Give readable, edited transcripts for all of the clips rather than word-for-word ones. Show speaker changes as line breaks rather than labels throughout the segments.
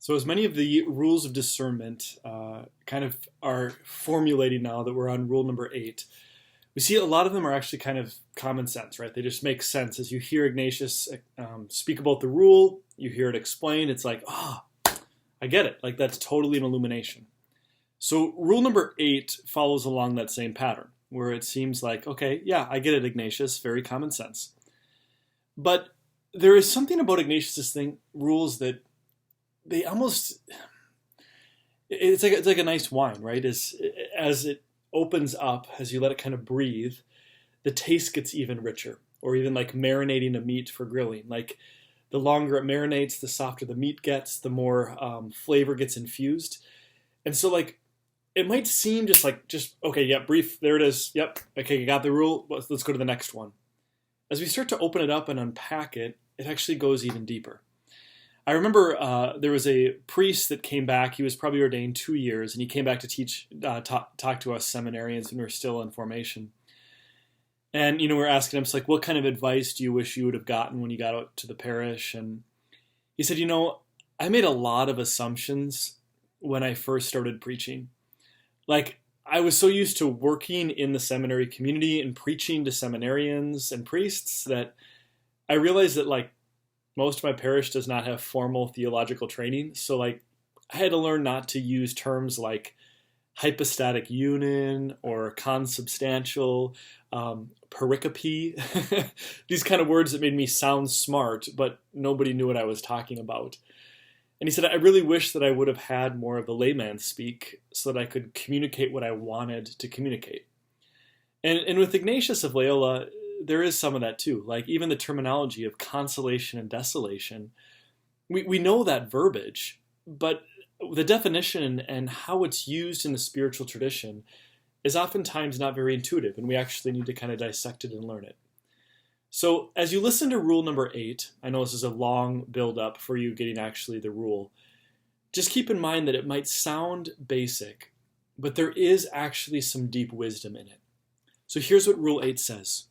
So, as many of the rules of discernment kind of are formulating now that we're on rule number 8, we see a lot of them are actually kind of common sense, right? They just make sense. As you hear Ignatius speak about the rule, you hear it explained, it's like, I get it. Like, that's totally an illumination. So, rule number 8 follows along that same pattern, where it seems like, okay, yeah, I get it, Ignatius, very common sense. But there is something about Ignatius's rules that they almost, it's like a nice wine, right? As it opens up, as you let it kind of breathe, the taste gets even richer. Or even like marinating a meat for grilling. Like, the longer it marinates, the softer the meat gets, the more flavor gets infused. And so, like, it might seem just okay, yeah, brief, there it is. Yep, okay, you got the rule. Let's go to the next one. As we start to open it up and unpack it, it actually goes even deeper. I remember there was a priest that came back. He was probably ordained 2 years, and he came back to teach, talk to us seminarians when we were still in formation. And, we're asking him, like, what kind of advice do you wish you would have gotten when you got out to the parish? And he said, I made a lot of assumptions when I first started preaching. Like, I was so used to working in the seminary community and preaching to seminarians and priests that I realized that, like, most of my parish does not have formal theological training. So, like, I had to learn not to use terms like hypostatic union or consubstantial, pericope, these kind of words that made me sound smart, but nobody knew what I was talking about. And he said, I really wish that I would have had more of the layman speak so that I could communicate what I wanted to communicate. And with Ignatius of Loyola, there is some of that too. Like, even the terminology of consolation and desolation, we know that verbiage, but the definition and how it's used in the spiritual tradition is oftentimes not very intuitive, and we actually need to kind of dissect it and learn it. So as you listen to rule number 8, I know this is a long build-up for you getting actually the rule, just keep in mind that it might sound basic, but there is actually some deep wisdom in it. So here's what rule 8 says.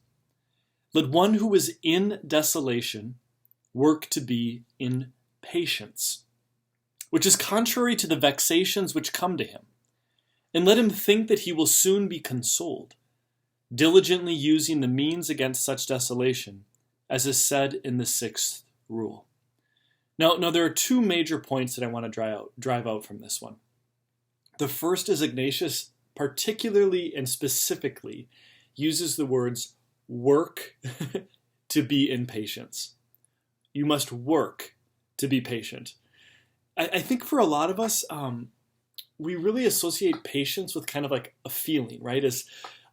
Let one who is in desolation work to be in patience, which is contrary to the vexations which come to him. And let him think that he will soon be consoled, diligently using the means against such desolation, as is said in the 6th rule. Now, there are 2 major points that I want to drive out from this one. The first is Ignatius particularly and specifically uses the words work to be in patience. You must work to be patient. I think for a lot of us, we really associate patience with kind of like a feeling, right? As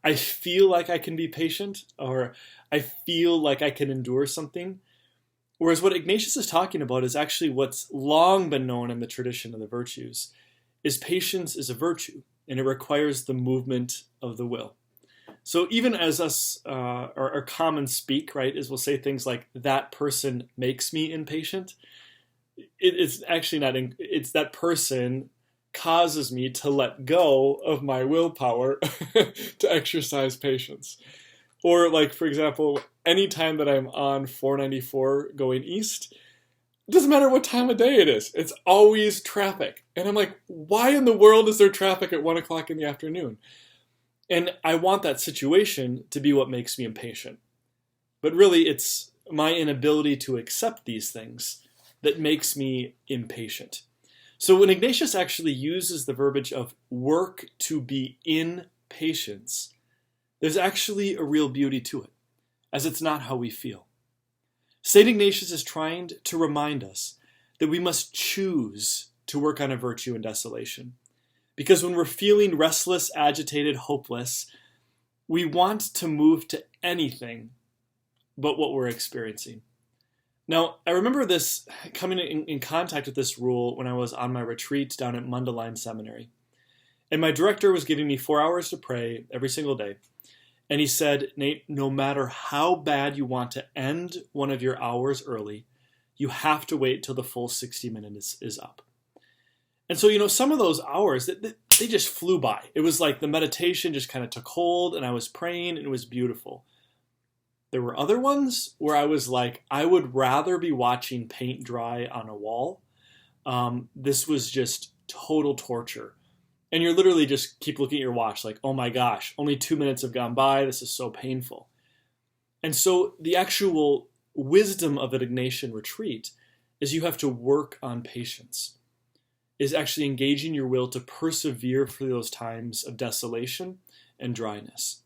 I feel like I can be patient, or I feel like I can endure something. Whereas what Ignatius is talking about is actually what's long been known in the tradition of the virtues, is patience is a virtue, and it requires the movement of the will. So even as us, our common speak, right, is we'll say things like, that person makes me impatient. It's actually not, it's that person causes me to let go of my willpower to exercise patience. Or like, for example, anytime that I'm on 494 going east, it doesn't matter what time of day it is. It's always traffic. And I'm like, why in the world is there traffic at 1 o'clock in the afternoon? And I want that situation to be what makes me impatient. But really, it's my inability to accept these things that makes me impatient. So when Ignatius actually uses the verbiage of work to be in patience, there's actually a real beauty to it, as it's not how we feel. St. Ignatius is trying to remind us that we must choose to work on a virtue in desolation. Because when we're feeling restless, agitated, hopeless, we want to move to anything but what we're experiencing. Now, I remember this coming in contact with this rule when I was on my retreat down at Mundelein Seminary. And my director was giving me 4 hours to pray every single day. And he said, Nate, no matter how bad you want to end one of your hours early, you have to wait till the full 60 minutes is up. And so, some of those hours, they just flew by. It was like the meditation just kind of took hold, and I was praying, and it was beautiful. There were other ones where I was like, I would rather be watching paint dry on a wall this was just total torture. And you're literally just keep looking at your watch like, oh my gosh, only 2 minutes have gone by. This is so painful. And so the actual wisdom of an Ignatian retreat is you have to work on patience, is actually engaging your will to persevere through those times of desolation and dryness.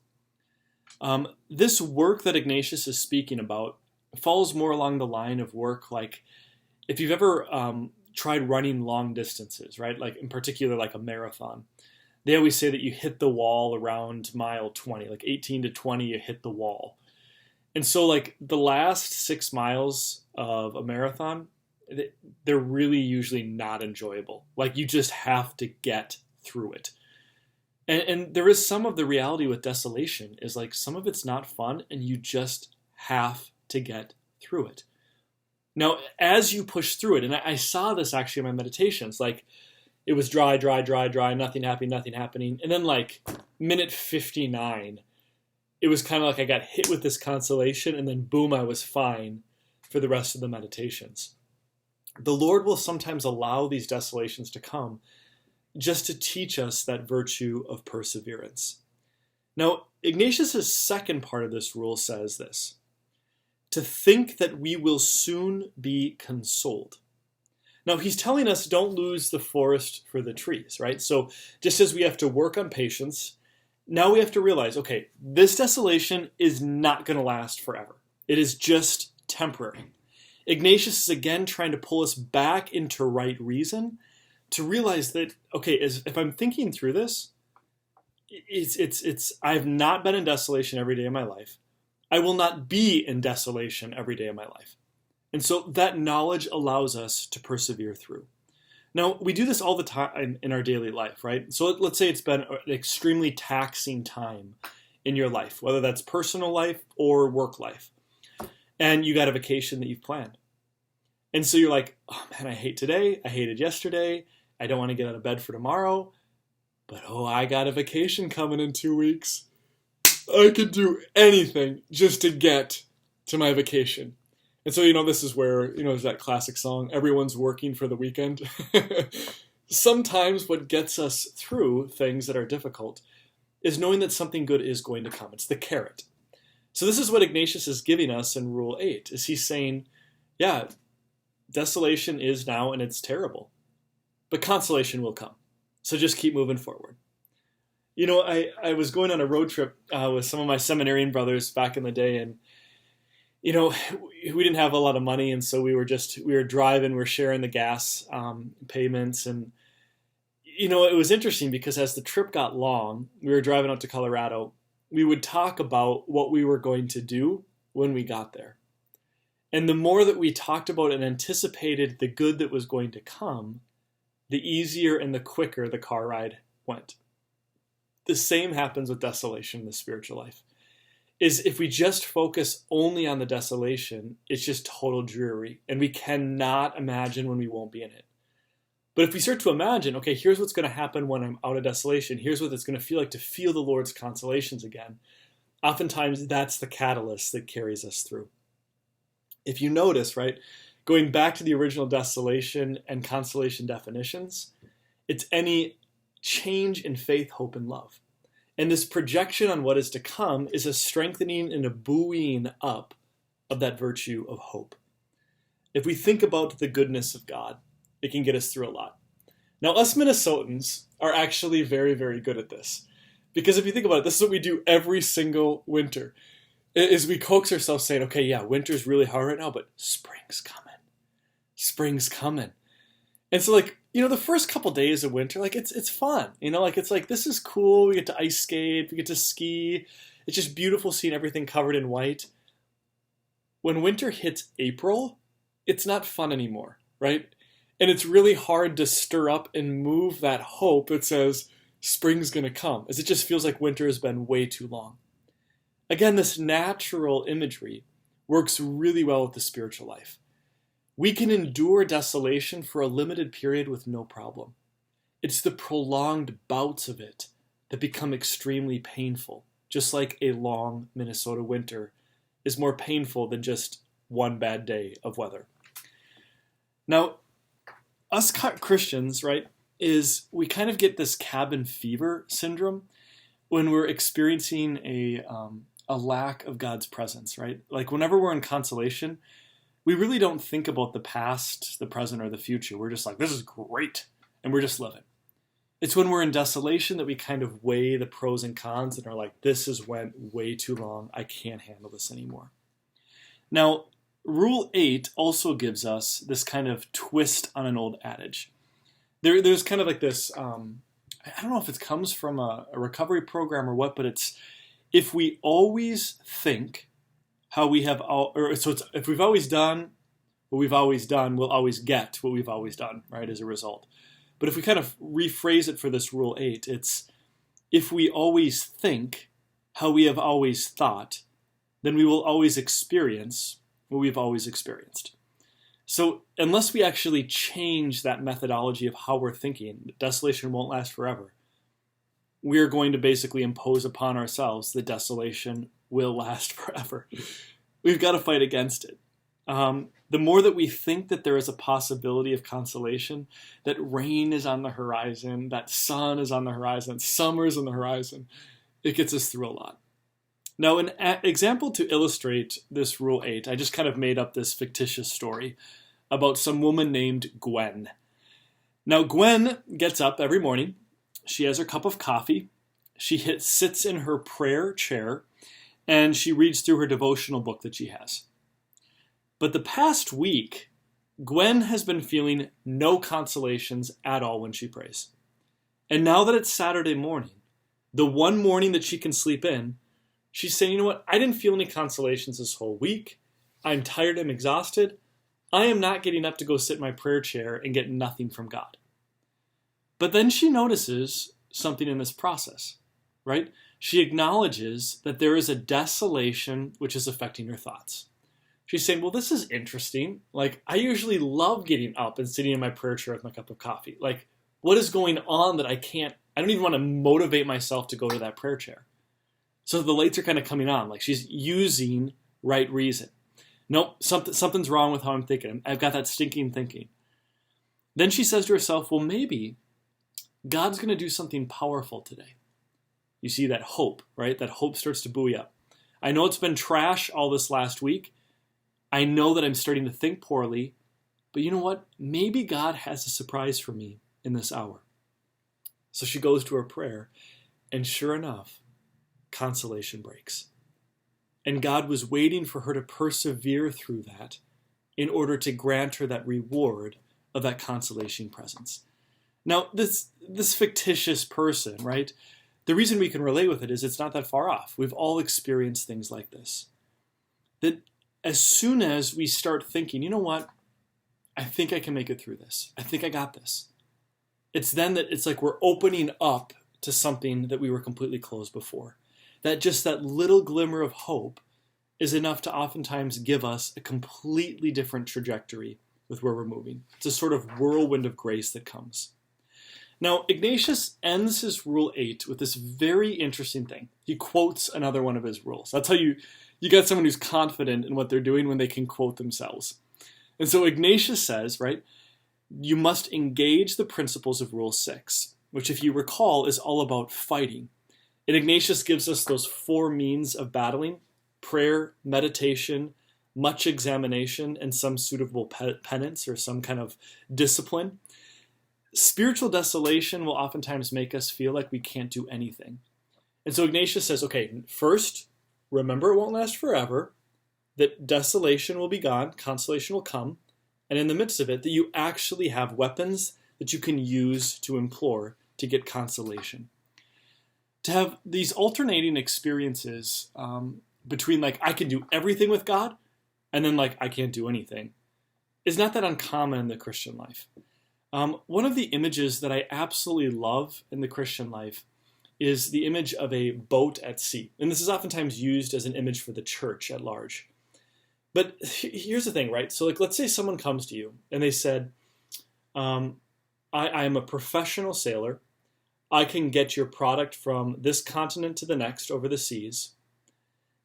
This work that Ignatius is speaking about falls more along the line of work like if you've ever tried running long distances, right? Like in particular, like a marathon. They always say that you hit the wall around mile 20, like 18 to 20, you hit the wall. And so like the last 6 miles of a marathon, they're really usually not enjoyable. Like you just have to get through it. And there is some of the reality with desolation is like some of it's not fun and you just have to get through it. Now, as you push through it, and I saw this actually in my meditations, like it was dry, nothing happening. And then like minute 59, it was kind of like I got hit with this consolation and then boom, I was fine for the rest of the meditations. The Lord will sometimes allow these desolations to come just to teach us that virtue of perseverance. Now, Ignatius' second part of this rule says this: to think that we will soon be consoled. Now, he's telling us don't lose the forest for the trees, right? So just as we have to work on patience, now we have to realize, okay, this desolation is not going to last forever. It is just temporary. Ignatius is again trying to pull us back into right reason to realize that, okay, if I'm thinking through this, I've not been in desolation every day of my life. I will not be in desolation every day of my life. And so that knowledge allows us to persevere through. Now, we do this all the time in our daily life, right? So let's say it's been an extremely taxing time in your life, whether that's personal life or work life. And you got a vacation that you've planned. And so you're like, oh man, I hate today. I hated yesterday. I don't want to get out of bed for tomorrow. But oh, I got a vacation coming in 2 weeks. I could do anything just to get to my vacation. And so, this is where, there's that classic song, everyone's working for the weekend. Sometimes what gets us through things that are difficult is knowing that something good is going to come. It's the carrot. So this is what Ignatius is giving us in Rule 8, is he's saying, yeah, desolation is now and it's terrible, but consolation will come. So just keep moving forward. I was going on a road trip with some of my seminarian brothers back in the day, and we didn't have a lot of money, and so we were driving, we're sharing the gas payments, and it was interesting because as the trip got long, we were driving out to Colorado, we would talk about what we were going to do when we got there. And the more that we talked about and anticipated the good that was going to come, the easier and the quicker the car ride went. The same happens with desolation in the spiritual life. Is if we just focus only on the desolation, it's just total dreary, and we cannot imagine when we won't be in it. But if we start to imagine, okay, here's what's going to happen when I'm out of desolation, here's what it's going to feel like to feel the Lord's consolations again, oftentimes that's the catalyst that carries us through. If you notice, right, going back to the original desolation and consolation definitions, it's any change in faith, hope, and love. And this projection on what is to come is a strengthening and a buoying up of that virtue of hope. If we think about the goodness of God, it can get us through a lot. Now, us Minnesotans are actually very, very good at this. Because if you think about it, this is what we do every single winter, is we coax ourselves saying, okay, yeah, winter's really hard right now, but spring's coming. Spring's coming. And so the first couple days of winter, it's fun. It's like, this is cool. We get to ice skate. We get to ski. It's just beautiful seeing everything covered in white. When winter hits April, it's not fun anymore, right? And it's really hard to stir up and move that hope that says spring's going to come, as it just feels like winter has been way too long. Again, this natural imagery works really well with the spiritual life. We can endure desolation for a limited period with no problem. It's the prolonged bouts of it that become extremely painful, just like a long Minnesota winter is more painful than just one bad day of weather. Now, us Christians, right, is we kind of get this cabin fever syndrome when we're experiencing a lack of God's presence, right? Like whenever we're in consolation, we really don't think about the past, the present, or the future. We're just like, this is great, and we're just living. It's when we're in desolation that we kind of weigh the pros and cons and are like, this has went way too long. I can't handle this anymore. Now, Rule 8 also gives us this kind of twist on an old adage. There's kind of like this, I don't know if it comes from a recovery program or what, but it's, if we always think how we have, if we've always done what we've always done, we'll always get what we've always done, right, as a result. But if we kind of rephrase it for this Rule 8, it's, if we always think how we have always thought, then we will always experience what we've always experienced. So unless we actually change that methodology of how we're thinking, desolation won't last forever. We're going to basically impose upon ourselves that desolation will last forever. We've got to fight against it. The more that we think that there is a possibility of consolation, that rain is on the horizon, that sun is on the horizon, summer is on the horizon, it gets us through a lot. Now, an example to illustrate this Rule 8, I just kind of made up this fictitious story about some woman named Gwen. Now, Gwen gets up every morning. She has her cup of coffee. She sits in her prayer chair, and she reads through her devotional book that she has. But the past week, Gwen has been feeling no consolations at all when she prays. And now that it's Saturday morning, the one morning that she can sleep in, she's saying, you know what, I didn't feel any consolations this whole week. I'm tired, I'm exhausted. I am not getting up to go sit in my prayer chair and get nothing from God. But then she notices something in this process, right? She acknowledges that there is a desolation which is affecting her thoughts. She's saying, well, this is interesting. Like, I usually love getting up and sitting in my prayer chair with my cup of coffee. Like, what is going on that I don't even want to motivate myself to go to that prayer chair. So the lights are kind of coming on. Like, she's using right reason. Nope, something's wrong with how I'm thinking. I've got that stinking thinking. Then she says to herself, well, maybe God's going to do something powerful today. You see that hope, right? That hope starts to buoy up. I know it's been trash all this last week. I know that I'm starting to think poorly, but you know what? Maybe God has a surprise for me in this hour. So she goes to her prayer, and sure enough, consolation breaks. And God was waiting for her to persevere through that in order to grant her that reward of that consolation presence. Now, this fictitious person, right? The reason we can relate with it is it's not that far off. We've all experienced things like this. That as soon as we start thinking, you know what? I think I can make it through this. I think I got this. It's then that it's like we're opening up to something that we were completely closed before. That just that little glimmer of hope is enough to oftentimes give us a completely different trajectory with where we're moving. It's a sort of whirlwind of grace that comes. Now, Ignatius ends his Rule 8 with this very interesting thing. He quotes another one of his rules. That's how you got someone who's confident in what they're doing when they can quote themselves. And so Ignatius says, right, you must engage the principles of Rule 6, which, if you recall, is all about fighting. And Ignatius gives us those 4 means of battling: prayer, meditation, much examination, and some suitable penance or some kind of discipline. Spiritual desolation will oftentimes make us feel like we can't do anything. And so Ignatius says, okay, first, remember it won't last forever, that desolation will be gone, consolation will come, and in the midst of it, that you actually have weapons that you can use to implore to get consolation. To have these alternating experiences between like, I can do everything with God, and then like, I can't do anything, is not that uncommon in the Christian life. One of the images that I absolutely love in the Christian life is the image of a boat at sea. And this is oftentimes used as an image for the church at large. But here's the thing, right? So like, let's say someone comes to you and they said, I am a professional sailor. I can get your product from this continent to the next over the seas.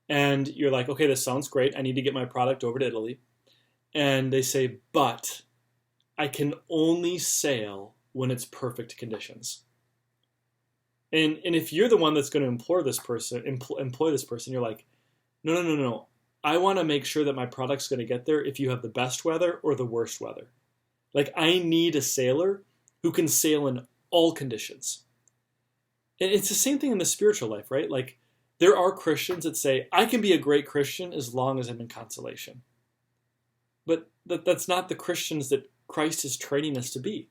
And you're like, okay, this sounds great. I need to get my product over to Italy. And they say, but I can only sail when it's perfect conditions. And if you're the one that's going to employ this person, you're like, no. I want to make sure that my product's going to get there if you have the best weather or the worst weather. Like, I need a sailor who can sail in all conditions. And it's the same thing in the spiritual life, right? Like, there are Christians that say, I can be a great Christian as long as I'm in consolation. But that's not the Christians that Christ is training us to be.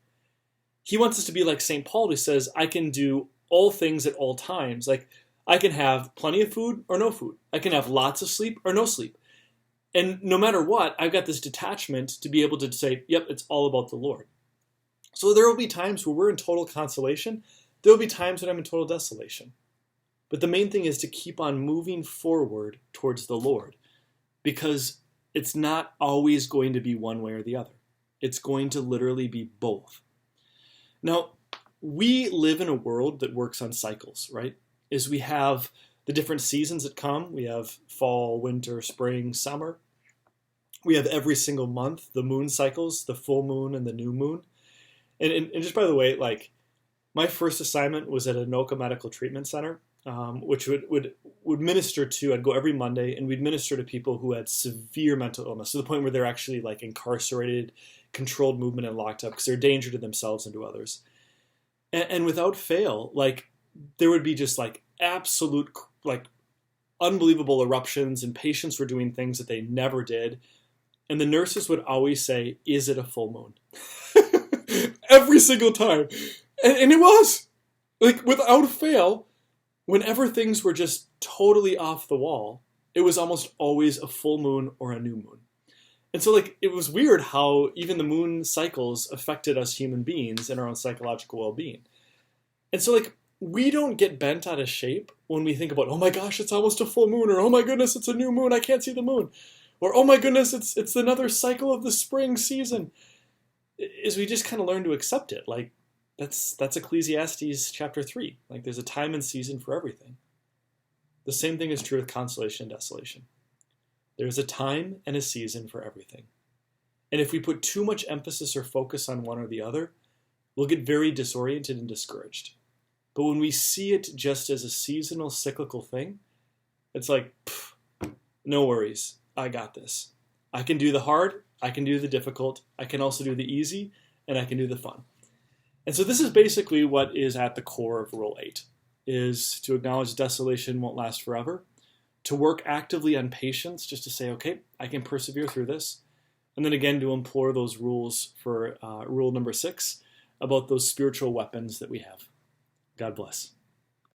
He wants us to be like St. Paul, who says, I can do all things at all times. Like, I can have plenty of food or no food. I can have lots of sleep or no sleep. And no matter what, I've got this detachment to be able to say, yep, it's all about the Lord. So there will be times where we're in total consolation. There will be times when I'm in total desolation. But the main thing is to keep on moving forward towards the Lord, because it's not always going to be one way or the other. It's going to literally be both. Now, we live in a world that works on cycles, right? Is we have the different seasons that come. We have fall, winter, spring, summer. We have every single month the moon cycles, the full moon and the new moon. And just by the way, like, my first assignment was at Anoka Medical Treatment Center, which would minister to, I'd go every Monday, and we'd minister to people who had severe mental illness, to the point where they're actually like incarcerated, controlled movement, and locked up because they're a danger to themselves and to others. And without fail, like, there would be just like absolute, like, unbelievable eruptions, and patients were doing things that they never did. And the nurses would always say, is it a full moon? Every single time. And it was. Like, without fail, whenever things were just totally off the wall, it was almost always a full moon or a new moon. And so, like, it was weird how even the moon cycles affected us human beings and our own psychological well-being. And so, like, we don't get bent out of shape when we think about, oh my gosh, it's almost a full moon, or oh my goodness, it's a new moon, I can't see the moon. Or, oh my goodness, it's another cycle of the spring season. Is we just kind of learn to accept it. Like, that's Ecclesiastes chapter 3. Like, there's a time and season for everything. The same thing is true with consolation and desolation. There's a time and a season for everything. And if we put too much emphasis or focus on one or the other, we'll get very disoriented and discouraged. But when we see it just as a seasonal, cyclical thing, it's like, no worries, I got this. I can do the hard, I can do the difficult, I can also do the easy, and I can do the fun. And so this is basically what is at the core of Rule 8, is to acknowledge desolation won't last forever, to work actively on patience, just to say, okay, I can persevere through this, and then again to implore those rules for rule number 6 about those spiritual weapons that we have. God bless.